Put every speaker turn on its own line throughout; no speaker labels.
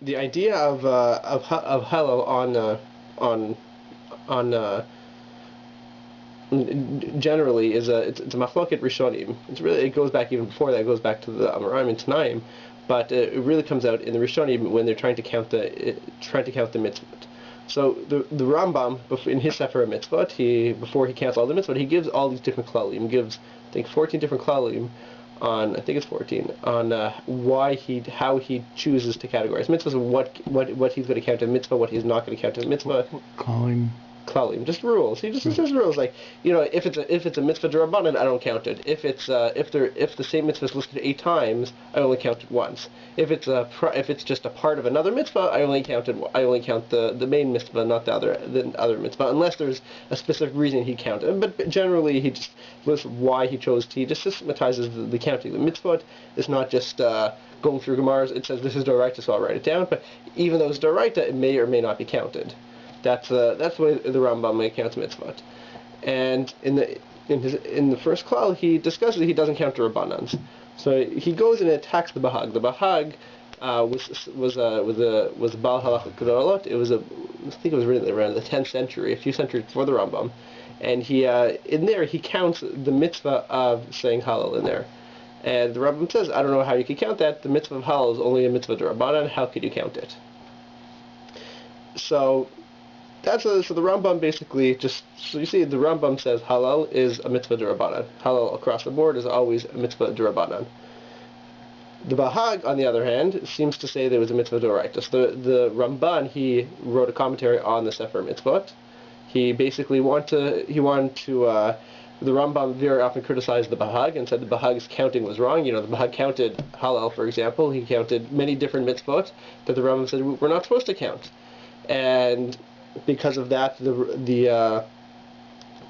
the idea of Hallel on on generally is it's a machloket rishonim. It goes back even before that. It goes back to the Amoraim and Tanaim, but it really comes out in the rishonim when they're trying to count the mitzvot. So the Rambam in his Sefer Mitzvot, before he counts all the mitzvot, he gives all these different klalim. He gives, I think, 14 different klalim on, I think it's 14, on how he chooses to categorize mitzvahs, what he's going to count as mitzvah, what he's not going to count as mitzvah. Klalim, just rules. He just says rules like, if it's a mitzvah d'Rabbanan, I don't count it. If the same mitzvah is listed 8 times, I only count it once. If it's just a part of another mitzvah, I only count the main mitzvah, not the other mitzvah, unless there's a specific reason he counted. But generally, he just lists why he chose to. He just systematizes the counting. The mitzvah is not just going through Gemaras. It says this is d'oraita, so I'll write it down. But even though it's d'oraita, it may or may not be counted. That's the way the Rambam counts mitzvot. And in the first klal, he discusses he doesn't count the Rabbanans. So he goes and attacks the Bahag. The Bahag was Baal Halachot Gedolot. I think it was written around the 10th century, a few centuries before the Rambam. And in there he counts the mitzvah of saying Hallel in there. And the Rambam says, I don't know how you could count that. The mitzvah of Hallel is only a mitzvah d'Rabbanan. How could you count it? So the Rambam basically so you see the Rambam says Hallel is a mitzvah d'Rabbanan. Hallel across the board is always a mitzvah d'Rabbanan. The Bahag, on the other hand, seems to say there was a mitzvah d'oraita. So the Ramban, he wrote a commentary on the Sefer Mitzvot. He basically the Rambam very often criticized the Bahag and said the Bahag's counting was wrong. The Bahag counted Hallel, for example. He counted many different mitzvot that the Rambam said we're not supposed to count. And because of that, the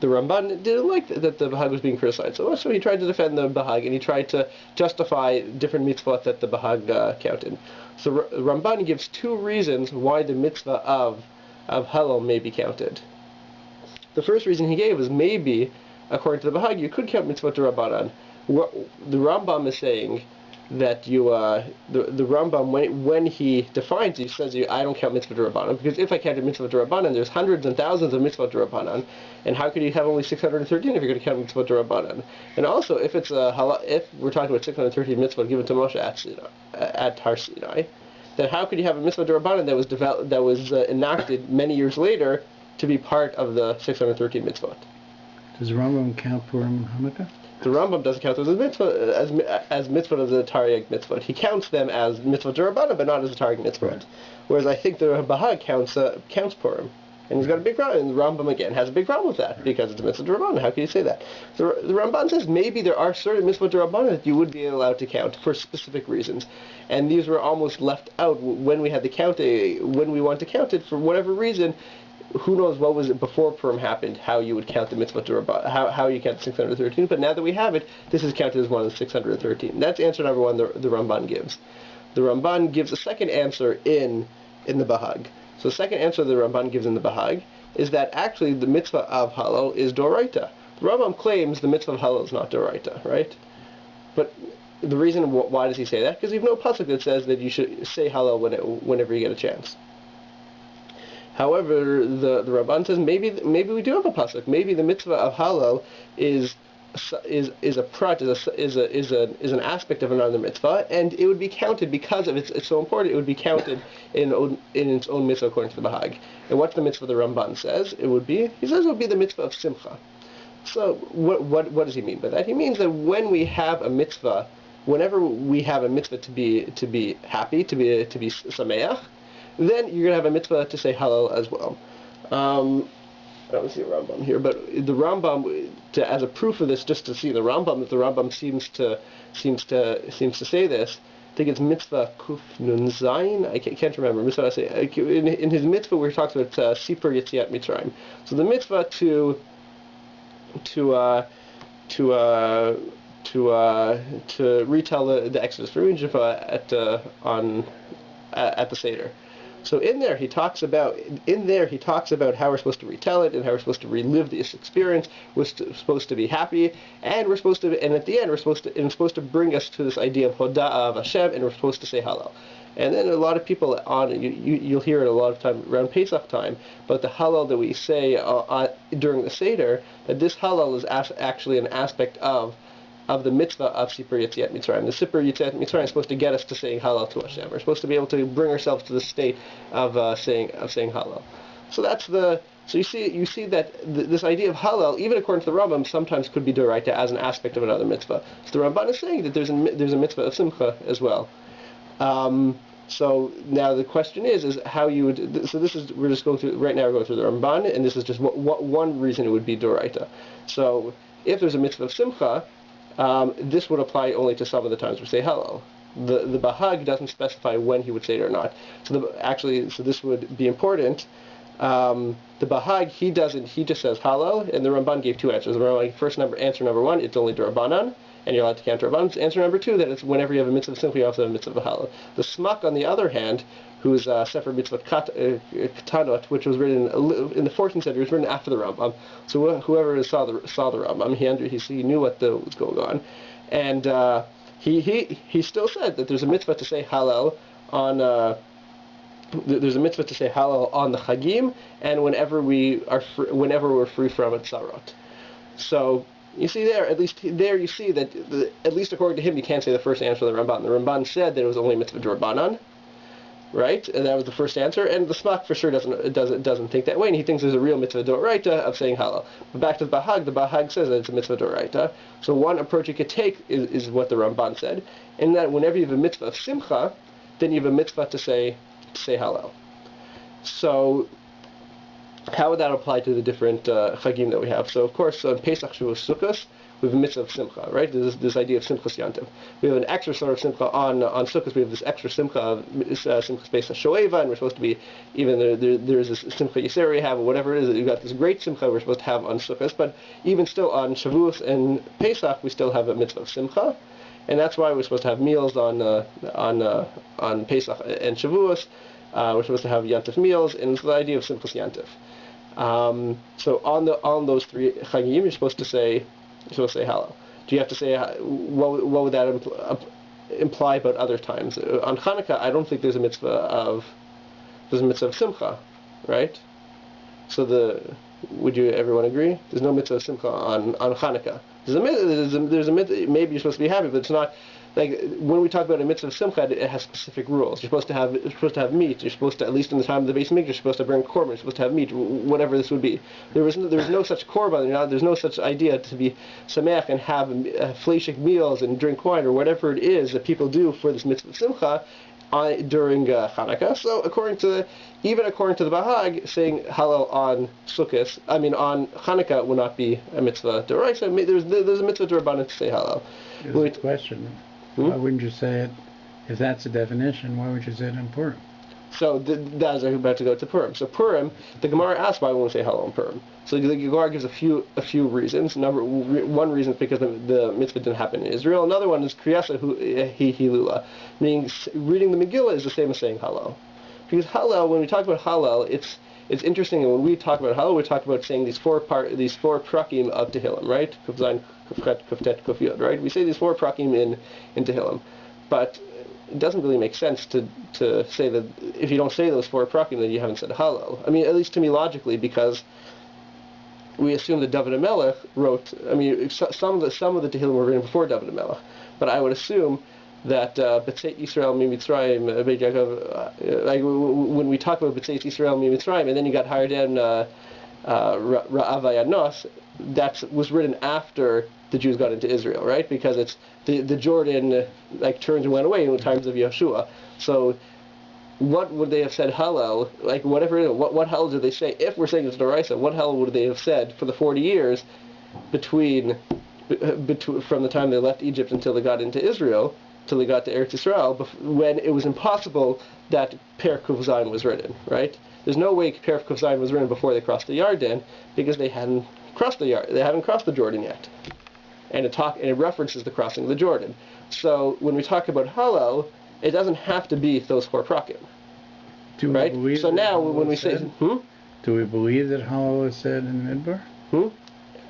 Ramban didn't like that the Bahag was being criticized. So he tried to defend the Bahag, and he tried to justify different mitzvot that the Bahag counted. So Ramban gives 2 reasons why the mitzvah of Hallel may be counted. The first reason he gave is maybe, according to the Bahag, you could count mitzvot d'Rabbanan. The Rambam is saying that the Rambam, when he defines, he says, I don't count mitzvah d'Rabbanan, because if I counted mitzvah d'Rabbanan, there's hundreds and thousands of mitzvah d'Rabbanan, and how could you have only 613 if you're going to count mitzvah d'Rabbanan? And also, if we're talking about 613 mitzvah given to Moshe at Har Sinai, then how could you have a mitzvah d'Rabbanan that was enacted many years later to be part of the 613 mitzvot?
Does the Rambam count Purim and Hanukkah?
The Rambam doesn't count those as mitzvah as mitzvah of the Taryag mitzvot. He counts them as mitzvah d'Rabbanan, but not as a Taryag mitzvot. Right. Whereas I think the Bahag counts Purim, and he's got a big problem. And the Rambam again has a big problem with that because it's a mitzvah d'Rabbanan. How can you say that? The Ramban says maybe there are certain mitzvah d'Rabbanan that you would be allowed to count for specific reasons, and these were almost left out when we had the counting. When we want to count it for whatever reason. Who knows what was it before Purim happened, how you would count the mitzvah d'Rabbanan, how you count the 613, but now that we have it, this is counted as one of the 613. That's answer number 1 the Ramban gives. The Ramban gives a second answer in the Bahag. So the second answer the Ramban gives in the Bahag is that actually the mitzvah of Hallel is d'oraita. The Rambam claims the mitzvah of Hallel is not d'oraita, right? But the reason why does he say that? Because you have no pasuk that says that you should say Hallel whenever you get a chance. However, the Ramban says maybe we do have a pasuk. Maybe the mitzvah of Hallel is a prat, is an aspect of another mitzvah, and it would be counted because of it's so important. It would be counted in its own mitzvah according to the Bahag. And what's the mitzvah the Ramban says? He says it would be the mitzvah of simcha. So what does he mean by that? He means that when we have a mitzvah, whenever we have a mitzvah to be happy, to be sameach, then you're going to have a mitzvah to say Hallel as well. I don't see a Rambam here, but the Rambam, as a proof of this, just to see the Rambam seems to say this. I think it's mitzvah kuf nun zayin. I can't remember. Mitzvah in his mitzvah where he talks about Sipur Yetziat Mitzrayim. So the mitzvah to retell the Exodus from Egypt at the Seder. So in there he talks about how we're supposed to retell it and how we're supposed to relive this experience. We're supposed to be happy, and at the end it's supposed to bring us to this idea of Hoda'ah of Hashem, and we're supposed to say Hallel. And then a lot of people you'll hear it a lot of time around Pesach time, but the Hallel that we say during the Seder, that this Hallel is actually an aspect of the mitzvah of Sipur Yetziat Mitzrayim. The Sipur Yetziat Mitzrayim is supposed to get us to saying Hallel to Hashem. We're supposed to be able to bring ourselves to the state of saying Hallel. So you see that this idea of Hallel, even according to the Rambam, sometimes could be d'oraita as an aspect of another mitzvah. So the Ramban is saying that there's a mitzvah of Simcha as well. So now the question is how you would. So we're just going through right now. We're going through the Ramban, and this is just one reason it would be d'oraita. So if there's a mitzvah of Simcha, this would apply only to some of the times we say Hallel. The Bahag doesn't specify when he would say it or not. So this would be important. The Bahag, he just says Hallel, and the Ramban gave two answers. The Ramban, answer number one, it's only D'Rabbanan, and you're allowed to count D'Rabbanan. Answer number two, that it's whenever you have a mitzvah of Simcha, you also have a mitzvah of Hallel. The Smak, on the other hand, who's Sefer Mitzvot Katanot, which was written in the 14th century, was written after the Rambam. So whoever saw the Rambam, he knew what was going on, and he still said that there's a mitzvah to say Hallel on. There's a mitzvah to say Hallel on the Chagim, and whenever we're free from Tzarot. So you see there, at least there you see that at least according to him, you can't say the first answer of the Ramban. The Ramban said that it was only mitzvah d'Rabbanan, right? And that was the first answer. And the Smak for sure doesn't think that way, and he thinks there's a real mitzvah d'oraita of saying Hallel. But back to the Bahag says that it's a mitzvah d'oraita. So one approach you could take is what the Ramban said, in that whenever you have a mitzvah of Simcha, then you have a mitzvah to say Hallel. So how would that apply to the different Chagim that we have? So of course on Pesach, Shavuos, Sukkot, we have a mitzvah of Simcha, right? There's this idea of Simchas Yantiv. We have an extra sort of Simcha on Sukkot. We have this extra Simcha of Simchas Pesach Shoeva, and we're supposed to be, even there's this Simcha Yisera we have, or whatever it is, you've got this great Simcha we're supposed to have on Sukkot, but even still on Shavuos and Pesach, we still have a mitzvah of Simcha. And that's why we're supposed to have meals on Pesach and Shavuos. We're supposed to have Yantif meals, and it's the idea of Simchas Yantif. So on those three Chagim, you're supposed to say Hallel. Do you have to say what would that imply about other times? On Hanukkah, I don't think there's a mitzvah of Simcha, right? So would you everyone agree? There's no mitzvah of Simcha on Hanukkah. There's a mitzvah. Maybe you're supposed to be happy, but it's not. Like when we talk about a mitzvah of Simcha, it has specific rules. You're supposed to have meat. You're supposed to, at least in the time of the Beit Midrash, you're supposed to bring korban. You're supposed to have meat, whatever this would be. There was no such korban. There's no such idea to be sameach and have fleishik meals and drink wine or whatever it is that people do for this mitzvah of Simcha during Hanukkah. So even according to the Bahag, saying Hallel on Sukkot, on Hanukkah would not be a mitzvah d'oraisa. There's a mitzvah d'Rabbanan to say Hallel.
Here's the question. Why wouldn't you say it, if that's the definition, why would you say it in Purim?
So that's about to go to Purim. So Purim, the Gemara asks why we won't say Hallel in Purim. So the Gemara gives a few reasons. One reason is because the mitzvah didn't happen in Israel. Another one is Kriyasa Hilula, meaning reading the Megillah is the same as saying Hallel. Because Hallel, when we talk about Hallel, it's interesting. And when we talk about Hallel, we talk about saying these four prakim of Tehillim, right? Kuf Zayin, Kuf Chet, Kuf Tet, Kuf Yod, right? We say these four prakim in Tehillim, but it doesn't really make sense to say that if you don't say those four prakim, then you haven't said Hallel. At least to me logically, because we assume that David HaMelech wrote. Some of the Tehillim were written before David HaMelech, but I would assume that B'tzeit Yisrael Mitzrayim, Beit Yaakov, like when we talk about B'tzeit Yisrael Mitzrayim, and then you got hired in Ra'avay Nos, that was written after the Jews got into Israel, right? Because it's the Jordan turned and went away in the times of Yeshua. So what would they have said Hallel? Whatever. What Hallel did they say? If we're saying it's d'oraisa, what Hallel would they have said for the 40 years between from the time they left Egypt until they got into Israel, till they got to Eretz Yisrael, when it was impossible that Perek Kuf Zayin was written, right? There's no way Perek Kuf Zayin was written before they crossed the Yarden, because they hadn't crossed the Jordan yet. And it references the crossing of the Jordan. So when we talk about Hallel, it doesn't have to be those four prakim, right? So now when we say,
do we believe that Hallel is said in Midbar?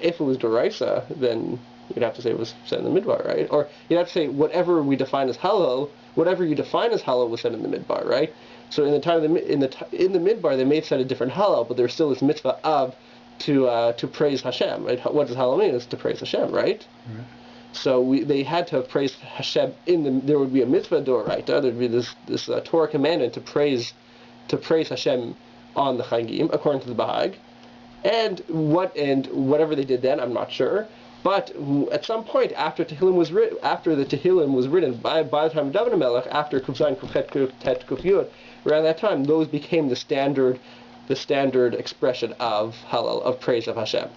If it was d'oraisa, then you'd have to say it was said in the Midbar, right? Or you'd have to say whatever we define as Hallel whatever you define as Hallel was said in the Midbar, right? So in the time of in the Midbar, they may have said a different Hallel, but there's still this mitzvah of to praise Hashem. Right? What does Hallel mean? It's to praise Hashem, right?
Right.
So they had to have praised Hashem there would be a mitzvah d'oraita. There'd be this Torah commandment to praise Hashem on the Chagim according to the Bahag, and whatever they did then, I'm not sure. But at some point after the Tehillim was written by the time of David HaMelech, after Kuf Zayin, Kuf Chet, Kuf Tet, Kuf Yud, around that time, those became the standard expression of Hallel, of praise of Hashem.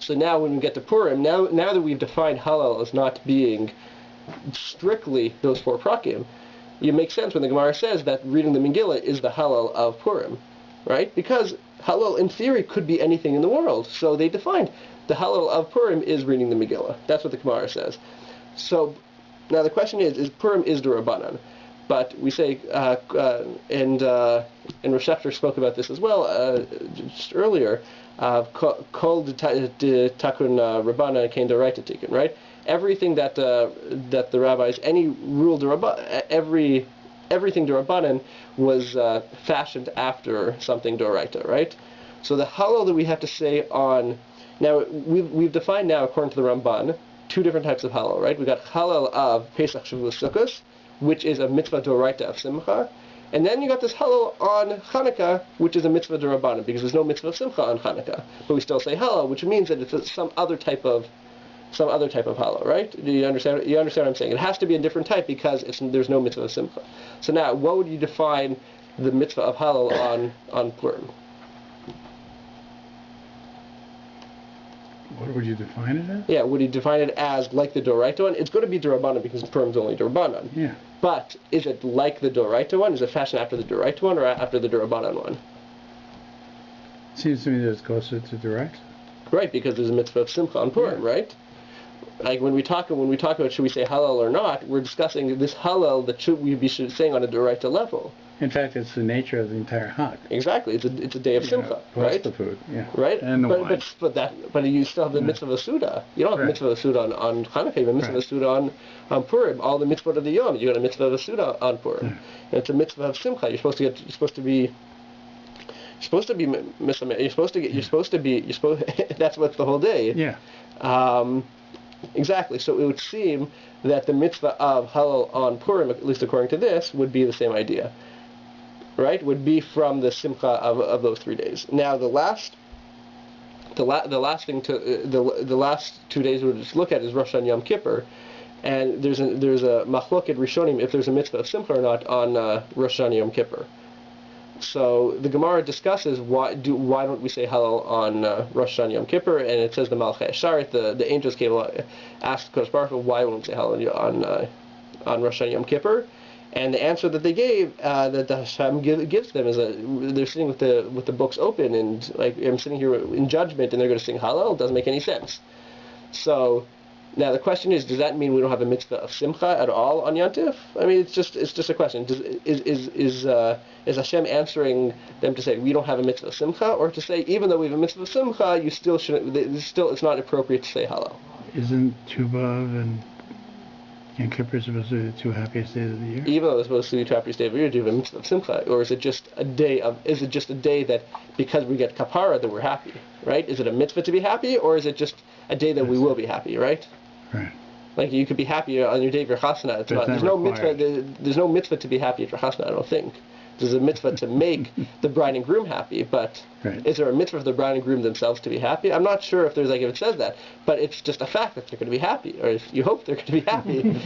So now when we get to Purim, now that we've defined Hallel as not being strictly those 4 prakim, it makes sense when the Gemara says that reading the Megillah is the Hallel of Purim, right? Because Hallel, in theory, could be anything in the world. So they defined the Hallel of Purim is reading the Megillah. That's what the Gemara says. So now the question is Purim is d'Rabbanan? But we say, and Rosh Hashanah spoke about this as well just earlier, Kol Takun Rabbana Kain D'Oraita Tikkun, right? Everything that the rabbis, any rule everything D'Rabbanan was fashioned after something D'Oraita, right? So the Hallel that we have to say on, now we've defined now according to the Ramban 2 different types of Hallel, right? We've got Hallel of Pesach, Shavuos, Sukkot, which is a mitzvah d'oraita of simcha, and then you got this Hallel on Hanukkah, which is a mitzvah d'Rabbanan, because there's no mitzvah of simcha on Hanukkah, but we still say Hallel, which means that it's some other type of Hallel, right? Do you understand? You understand what I'm saying? It has to be a different type because there's no mitzvah of simcha. So now, what would you define the mitzvah of Hallel on Purim?
What would you define it as?
Yeah, would you define it as like the d'oraita one? It's going to be d'Rabbanan because Purim's only d'Rabbanan.
Yeah.
But is it like the d'oraita one? Is it fashioned after the d'oraita one or after the d'Rabbanan one?
Seems to me that it's closer to d'oraita.
Right, because there's a mitzvah of simcha on Purim, right? Like when we talk about should we say Hallel or not, we're discussing this Hallel that should we be saying on a d'oraita level.
In fact, it's the nature of the entire Hag.
Exactly, it's a day of simcha,
plus
right?
the food, yeah.
Right,
and the wine.
But you still have the mitzvah of Suda. You don't have the mitzvah of Suda on Hanukkah. You have a mitzvah of Suda on Purim. All the mitzvot of the Yom, you got a mitzvah of Suda on Purim. And it's a mitzvah of simcha. You're supposed to be. That's what's the whole day.
Yeah.
Exactly. So it would seem that the mitzvah of Hallel on Purim, at least according to this, would be the same idea. Right? Would be from the simcha of those 3 days. Now the last 2 days we'll just look at is Rosh Hashanah Yom Kippur, and there's a machloket rishonim if there's a mitzvah of simcha or not on Rosh Hashanah Yom Kippur. So the Gemara discusses why don't we say Hallel on Rosh Hashanah Yom Kippur, and it says the Malchei Sharet, the angels came asked Kodesh Baruch Hu, why won't we say Hallel on Rosh Hashanah Yom Kippur? And the answer that they gave, that the Hashem gives them, is they're sitting with the books open, and like I'm sitting here in judgment, and they're going to sing Hallel. It doesn't make any sense. So now the question is, does that mean we don't have a mitzvah of simcha at all on Yontif? I mean, it's just a question. Is Hashem answering them to say we don't have a mitzvah of simcha, or to say even though we have a mitzvah of simcha, you still shouldn't? It's not appropriate to say Hallel.
Isn't Tu B'Av and Yom Kippur is supposed to be the 2 happiest days of the year?
Even though it's supposed to be the 2 happiest days of the year, do you have a mitzvah of simcha, or is it just a day that because we get kapara that we're happy, right? Is it a mitzvah to be happy, or is it just a day that we will be happy, right?
Right.
Like you could be happy on your day of your chasna. There's no mitzvah. There's no mitzvah to be happy at your chasna. I don't think. There's a mitzvah to make the bride and groom happy, but is there a mitzvah for the bride and groom themselves to be happy? I'm not sure if it says that, but it's just a fact that they're going to be happy, or if you hope they're going to be happy.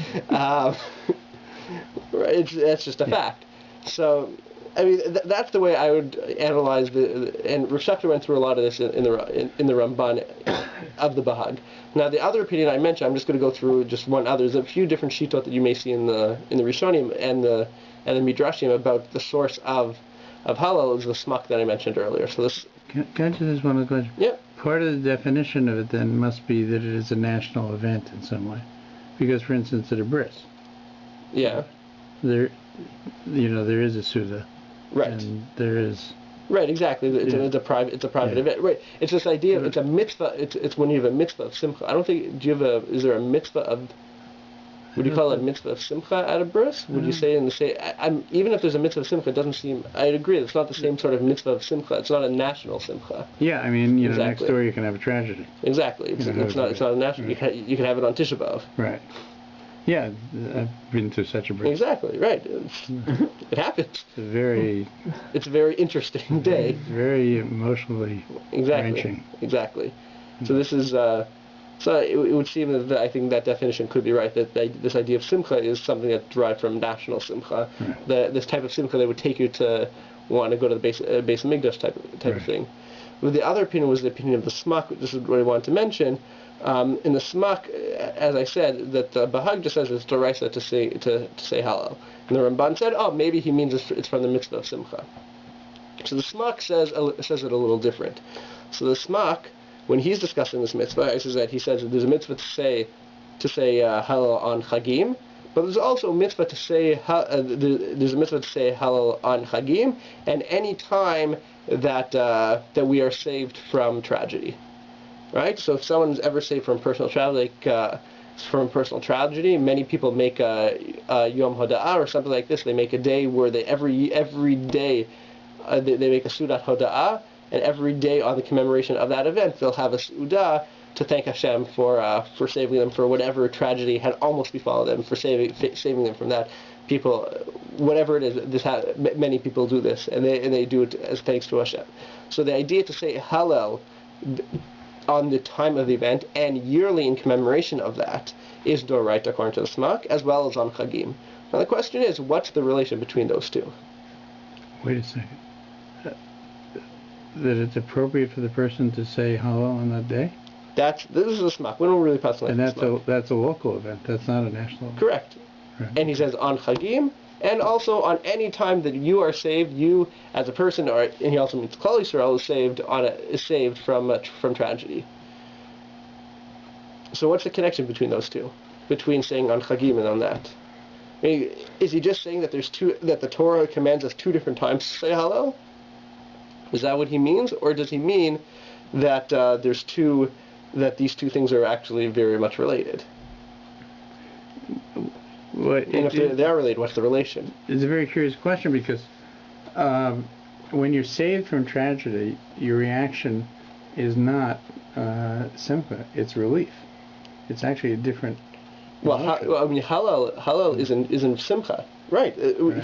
That's just a fact. So, I mean, that's the way I would analyze and Rosh Hashanah went through a lot of this in the Ramban of the Bahag. Now, the other opinion I mentioned, I'm just going to go through just one other. There's a few different shitot that you may see in the Rishonim and the Midrashim about the source of Hallel is the smak that I mentioned earlier. So this.
Can I just ask one question?
Yeah.
Part of the definition of it then must be that it is a national event in some way, because, for instance, at a bris.
Yeah.
There is a Suda.
Right.
And there is.
Right, exactly. It's a private event. Right. It's this idea of it's a mitzvah. It's when you have a mitzvah of simcha. I don't think. Is there a mitzvah of Would you call it a mitzvah of simcha at a bris? Would you say even if there's a mitzvah of simcha, it doesn't seem. I agree. It's not the same sort of mitzvah of simcha. It's not a national simcha.
Yeah, I mean, next door you can have a tragedy.
Exactly. It's not a national.
Right.
You can have it on Tisha B'av.
Right. Yeah, I've been through such a bris.
Exactly. Right. It happens.
It's
a very interesting day.
It's very emotionally wrenching.
Exactly. So this is. So it would seem that I think that definition could be right, that this idea of simcha is something that's derived from national simcha.
Right.
This type of simcha that would take you to want to go to the Beit Midrash type of thing. But the other opinion was the opinion of the Smak. This is what I wanted to mention. In the Smak, as I said, that the Bahag just says it's Doraisa to say Hallel. And the Ramban said, maybe he means it's from the mitzvah of simcha. So the Smak says it a little different. So the Smak, when he's discussing this mitzvah, he says that there's a mitzvah to say Hallel on Chagim, but there's also a mitzvah to say Hallel on Chagim, and any time that we are saved from tragedy, right? So if someone's ever saved from personal tragedy, many people make a Yom Hoda'ah or something like this. They make a day where they every day they make a Sudat Hoda'ah. And every day on the commemoration of that event, they'll have a Su'udah to thank Hashem for saving them, for whatever tragedy had almost befallen them, for saving them from that. People, whatever it is, many people do this, and they do it as thanks to Hashem. So the idea to say Hallel on the time of the event and yearly in commemoration of that is Doraita according to the Smak, as well as on Chagim. Now the question is, what's the relation between those two?
Wait a second. That it's appropriate for the person to say Hallel on that day?
This is a Smak. We don't really pass like
and that's a local event. That's not a national event.
Correct.
Right.
And he says on Chagim, and also on any time that you are saved, you as a person, and he also means Klal Yisrael is saved from tragedy. So what's the connection between those two? Between saying on Chagim and on that? I mean, is he just saying that that the Torah commands us two different times to say Hallel? Is that what he means, or does he mean that these two things are actually very much related? And if they're related, what's the relation?
It's a very curious question because when you're saved from tragedy, your reaction is not simcha; it's relief. It's actually a different.
Well, Hallel isn't simcha. Right.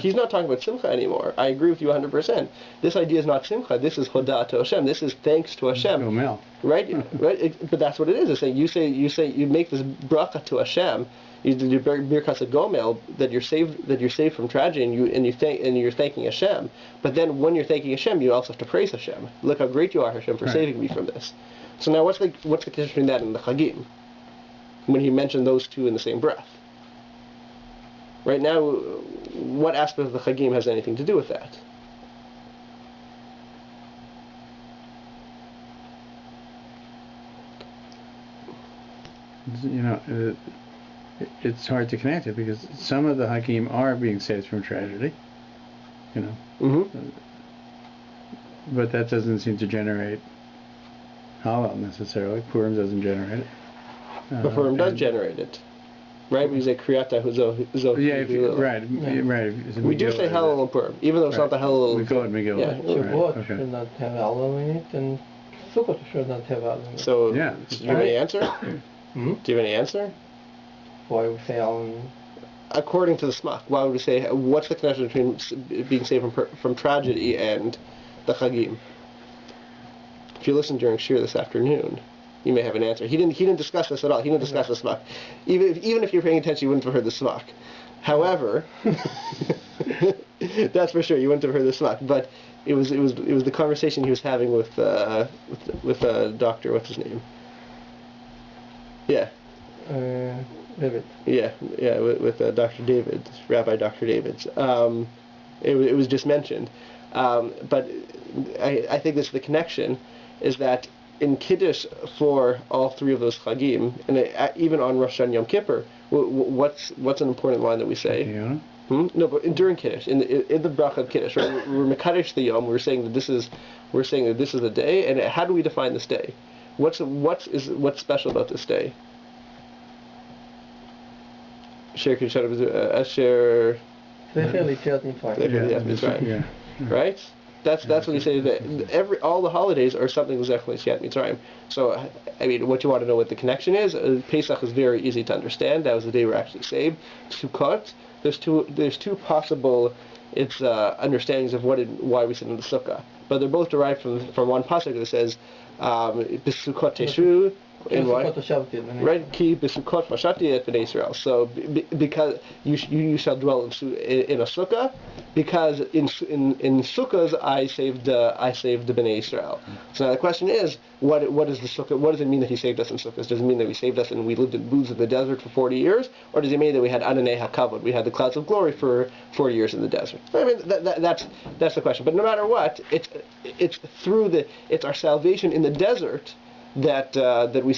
He's not talking about simcha anymore. I agree with you 100%. This idea is not simcha. This is hodah to Hashem. This is thanks to Hashem.
Gomel.
Right. Right. But that's what it is. It's saying you make this bracha to Hashem. You do birkas gomel that you're saved from tragedy, and you're thanking Hashem. But then when you're thanking Hashem, you also have to praise Hashem. Look how great you are, Hashem, for saving me from this. So now what's the connection between that and the Chagim? When he mentioned those two in the same breath. Right now, what aspect of the Chagim has anything to do with that?
It's hard to connect it because some of the Chagim are being saved from tragedy,
Mm-hmm.
But that doesn't seem to generate Hallel necessarily. Purim doesn't generate it.
But Purim does generate it. Right, we say Kriyata Zohi.
Right.
We do say Hallel and Purim, even though it's not the Hallel.
Megillah.
Yeah, Sukkot should not have Hallel in it, and Sukkot should not have Hallel in it.
So, do you have any answer? Do you have any answer?
Why we say Hallel?
According to the Smak, why would we say? What's the connection between being saved from tragedy and the Chagim? If you listen during Shir this afternoon, you may have an answer. He didn't discuss this at all. He didn't discuss the Smak. Even if you're paying attention, you wouldn't have heard the Smak. However, that's for sure. You wouldn't have heard the Smak. But it was the conversation he was having with Doctor. What's his name? Yeah.
David.
Yeah. With Dr. David, Rabbi Dr. David. It was just mentioned. But I think the connection is that in Kiddush for all three of those Chagim, and even on Rosh Hashanah Yom Kippur, what's an important line that we say?
Yeah.
No, but during Kiddush, in the bracha of Kiddush, right? We're Mekadesh the Yom. We're saying that this is the day. And how do we define this day? What's special about this day? Asher Kishat Asher.
Yeah.
Right? That's what he says. That all the holidays are something Zech L'Yetziat Mitzrayim. So, I mean, what you want to know what the connection is? Pesach is very easy to understand. That was the day we're actually saved. Sukkot, there's two possible understandings of why we sit in the sukkah, but they're both derived from one pasuk that says, "B'Sukkot Teshu." In what? Right, ki b'Sukkot mashati et b'nei Israel. So because you shall dwell in a sukkah, because in sukkahs I saved the b'nei Israel. So now the question is, what is the sukkah? What does it mean that he saved us in sukkahs? Does it mean that we saved us and we lived in booths in the desert for 40 years, or does it mean that we had ananei hakavod, we had the clouds of glory for 40 years in the desert? I mean that's the question. But no matter what, it's our salvation in the desert that we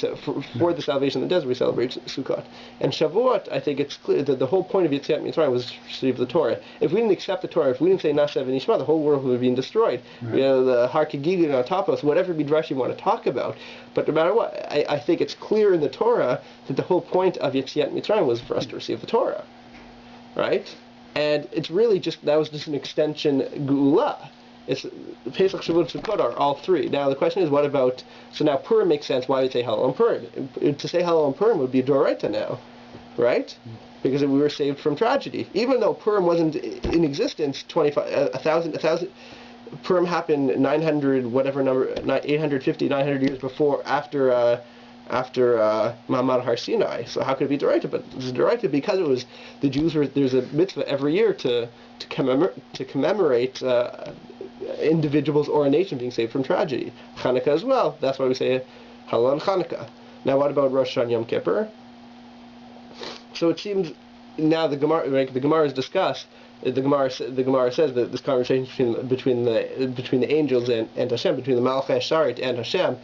for the salvation in the desert we celebrate Sukkot. And Shavuot, I think it's clear that the whole point of Yetziat Mitzrayim was to receive the Torah. If we didn't accept the Torah, if we didn't say Nasev and Nishma, the whole world would have been destroyed. Right. The Har Kegigin on top of us, whatever Midrash you want to talk about. But no matter what, I think it's clear in the Torah that the whole point of Yetziat Mitzrayim was for us to receive the Torah. Right? And it's really that was just an extension Geula. It's Pesach, Shavuot, and Sukkot are all three. Now the question is, what about? So now Purim makes sense. Why would say Hallel on Purim? To say Hallel on Purim would be a Doraita now, right? Because we were saved from tragedy. Even though Purim wasn't in existence, 1,000. Purim happened 900 whatever number, 850, 900 years before after Ma'amad Har Sinai. So how could it be Doraita? But it's Doraita because it was the Jews. There's a mitzvah every year to commemorate individuals or a nation being saved from tragedy. Hanukkah as well. That's why we say Hallel on Hanukkah. Now, what about Rosh Hashanah Yom Kippur? So it seems now the Gemara is discussed. The Gemara says that this conversation between the angels and Hashem, between the Malachei Sharet and Hashem,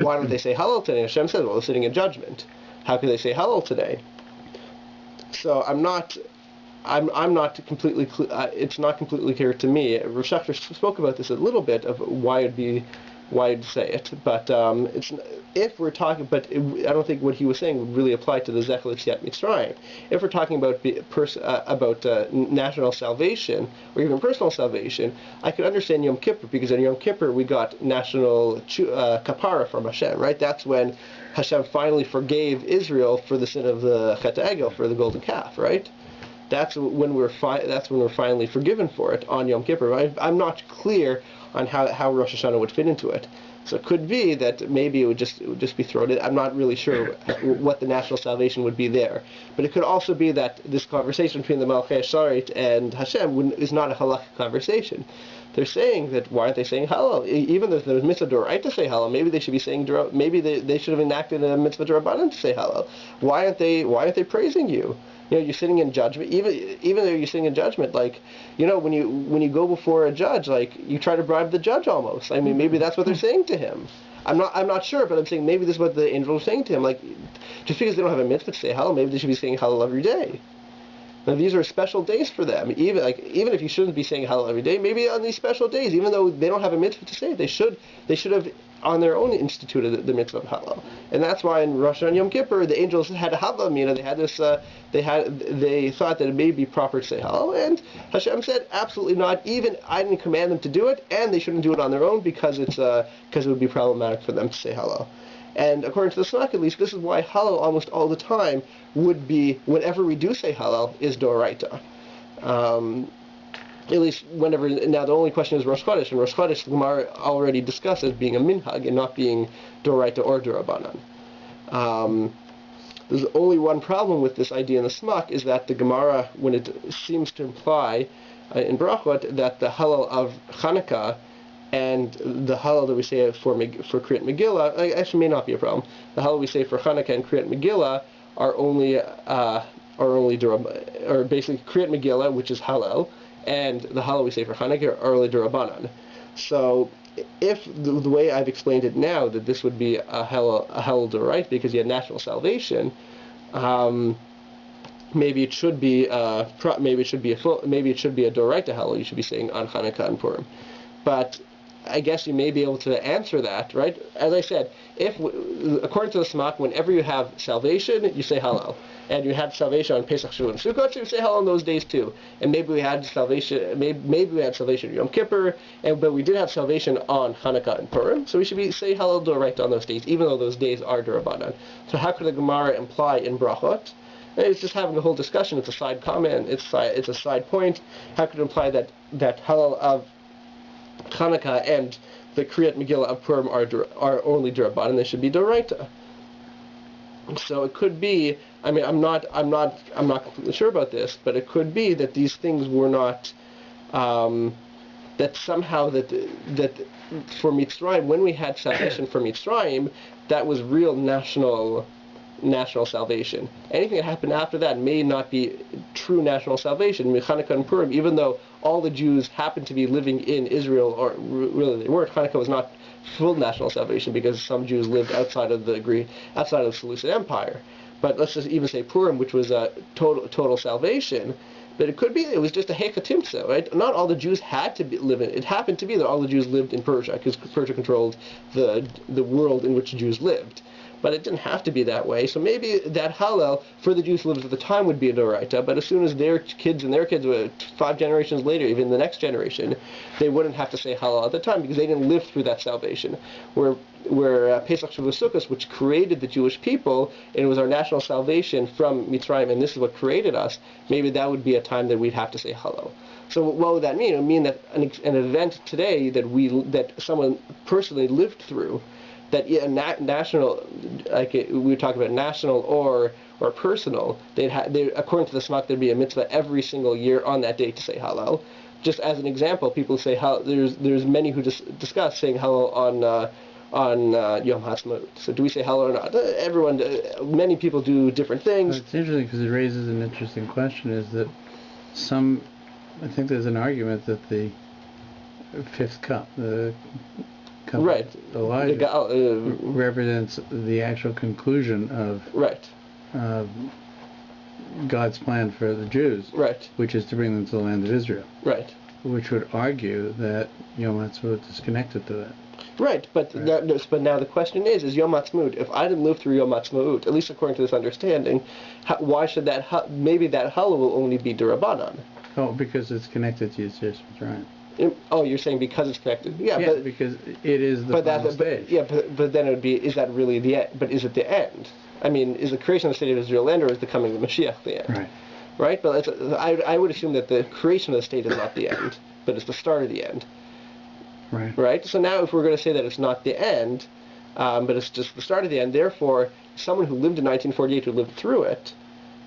why don't they say Hallel today? Hashem says, well, they're sitting in judgment. How could they say Hallel today? So I'm not completely. It's not completely clear to me. Rosh Hashanah spoke about this a little bit of why I'd say it, but it's if we're talking. But I don't think what he was saying would really apply to the Zech L'Yetziat Mitzrayim. If we're talking about national salvation or even personal salvation, I could understand Yom Kippur, because in Yom Kippur we got national kapara from Hashem. Right? That's when Hashem finally forgave Israel for the sin of the Chet HaEgel, for the golden calf. Right? That's when we're finally forgiven for it on Yom Kippur. I'm not clear on how Rosh Hashanah would fit into it. So it could be that maybe it would just be thrown in. I'm not really sure what the national salvation would be there. But it could also be that this conversation between the Malachei Sharet and Hashem is not a halakhic conversation. They're saying that, why aren't they saying Hallel? Even if there's mitzvah d'oraita to say Hallel, maybe they should be saying, maybe they should have enacted a mitzvah d'rabbanan to say Hallel. Why aren't they praising you? You're sitting in judgment. Even though you're sitting in judgment, when you go before a judge, you try to bribe the judge almost. I mean, maybe that's what they're saying to him. I'm not sure, but I'm saying maybe this is what the angels are saying to him. Just because they don't have a mitzvah to say Hallel, maybe they should be saying Hallel every day. Now these are special days for them. Even if you shouldn't be saying Hallel every day, maybe on these special days, even though they don't have a mitzvah to say it, they should have on their own instituted the mitzvah of Hallel. And that's why in Rosh Hashanah Yom Kippur the angels had a Havam. They had this. They thought that it may be proper to say Hallel, and Hashem said absolutely not. Even I didn't command them to do it, and they shouldn't do it on their own because it would be problematic for them to say Hallel. And according to the Tanakh, at least, this is why Hallel almost all the time would be, whenever we do say Hallel, is Doraita. At least whenever. Now the only question is Rosh Chodesh, and Rosh Chodesh the Gemara already discussed as being a minhag and not being Doraita or Durabanan. There's only one problem with this idea in the Smach, is that the Gemara, when it seems to imply in Brachot that the Hallel of Chanukah and the Hallel that we say for Kriyat Megillah, actually may not be a problem. The Hallel we say for Chanukah and Kriyat Megillah are basically Kriyat Megillah, which is Hallel, and the Hallel we say for Chanukah are only Durabanan. So if the way I've explained it now, that this would be a Hallel Doraita because you had national salvation, maybe it should be a Doraita Hallel. You should be saying on Chanukah and Purim. But I guess you may be able to answer that, right? As I said, according to the Smach, whenever you have salvation, you say Hallel. And you had salvation on Pesach, Shavuot, and Sukkot, so you say Hallel on those days too. And maybe we had salvation, maybe we had salvation on Yom Kippur, but we did have salvation on Hanukkah and Purim, so we should say Hallel D'Oraita on those days, even though those days are D'Rabbanan. So how could the Gemara imply in Brachot? And it's just having a whole discussion. It's a side comment. It's a side point. How could it imply that Hallel of Hanukkah and the Kriyat Megillah of Purim are only D'Rabbanan? They should be D'Oraita. So it could be. I mean, I'm not completely sure about this, but it could be that these things were not. That somehow that for Mitzrayim, when we had salvation for Mitzrayim, that was real national salvation. Anything that happened after that may not be true national salvation. Hanukkah and Purim, even though all the Jews happened to be living in Israel, or really they weren't, Hanukkah was not full national salvation because some Jews lived outside of the Seleucid Empire. But let's just even say Purim, which was a total salvation. But it was just a hekatimtza, right? Not all the Jews had to live in it. It happened to be that all the Jews lived in Persia, because Persia controlled the world in which Jews lived. But it didn't have to be that way. So maybe that Hallel for the Jews who lived at the time would be a D'Oraita, but as soon as their kids were 5 generations later, even the next generation, they wouldn't have to say Hallel at the time because they didn't live through that salvation. Where Pesach, Shavuot, Sukkot, which created the Jewish people, and it was our national salvation from Mitzrayim, and this is what created us, maybe that would be a time that we'd have to say Hallel. So what would that mean? It would mean that an event today that someone personally lived through, that national, like we were talking about national or personal, according to the Smach, there'd be a mitzvah every single year on that day to say Hallel. Just as an example, people say there's many who discuss saying Hallel on Yom HaAtzmaut. So do we say Hallel or not? Many people do different things.
It's interesting because it raises an interesting question. Is that I think there's an argument that the fifth cup, the cup
right.
of Elijah, represents the actual conclusion of God's plan for the Jews,
right,
which is to bring them to the land of Israel,
right,
which would argue that Yom HaAtzmaut is connected to that.
Right, but now the question is Yom HaAtzmaut, if I didn't live through Yom HaAtzmaut, at least according to this understanding, why should maybe that Hallel will only be D'Rabbanan?
Oh, because it's connected to Yetzias Mitzrayim.
Oh, you're saying because it's connected? Yeah,
but because it is the final stage.
But then it would be, is that really the end? But is it the end? I mean, is the creation of the state of Israel the end, or is the coming of the Mashiach the end?
Right.
Right? But I would assume that the creation of the state is not the end, but it's the start of the end.
Right.
Right? So now if we're going to say that it's not the end, but it's just the start of the end, therefore, someone who lived in 1948, who lived through it,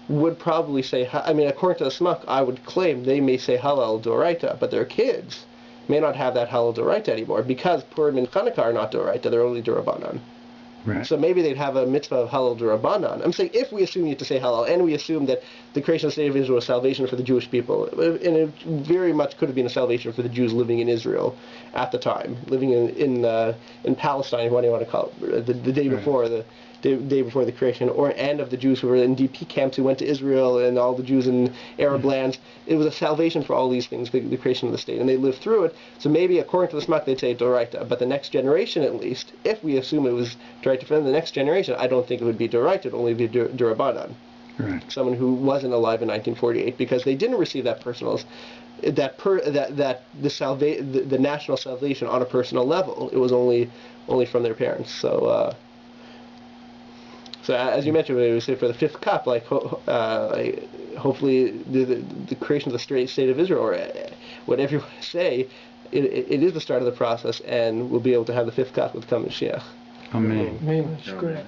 would probably say, I mean, according to the Smach, I would claim they may say Hallel D'Oraita, but their kids may not have that Hallel D'Oraita anymore, because Purim and Hanukkah are not D'Oraita, they're only D'Rabbanan.
Right.
So maybe they'd have a mitzvah of Hallel D'Rabbanan. I'm saying if we assume you have to say Hallel, and we assume that the creation of the state of Israel was salvation for the Jewish people, and it very much could have been a salvation for the Jews living in Israel at the time, living in Palestine, what do you want to call it, the day before the day before the creation, and of the Jews who were in DP camps who went to Israel, and all the Jews in Arab lands. It was a salvation for all these things, the creation of the state, and they lived through it. So maybe according to the Smach they'd say D'Oraita, but the next generation, at least, if we assume it was D'Oraita for them, the next generation, I don't think it would be D'Oraita, it would only be D'Rabbanan.
Right.
Someone who wasn't alive in 1948, because they didn't receive that the national salvation on a personal level. It was only from their parents. So as you mentioned, we say for the fifth cup, hopefully the creation of the state of Israel, or whatever you want to say, it is the start of the process, and we'll be able to have the fifth cup with coming Mashiach.
Amen.
Amen. That's great.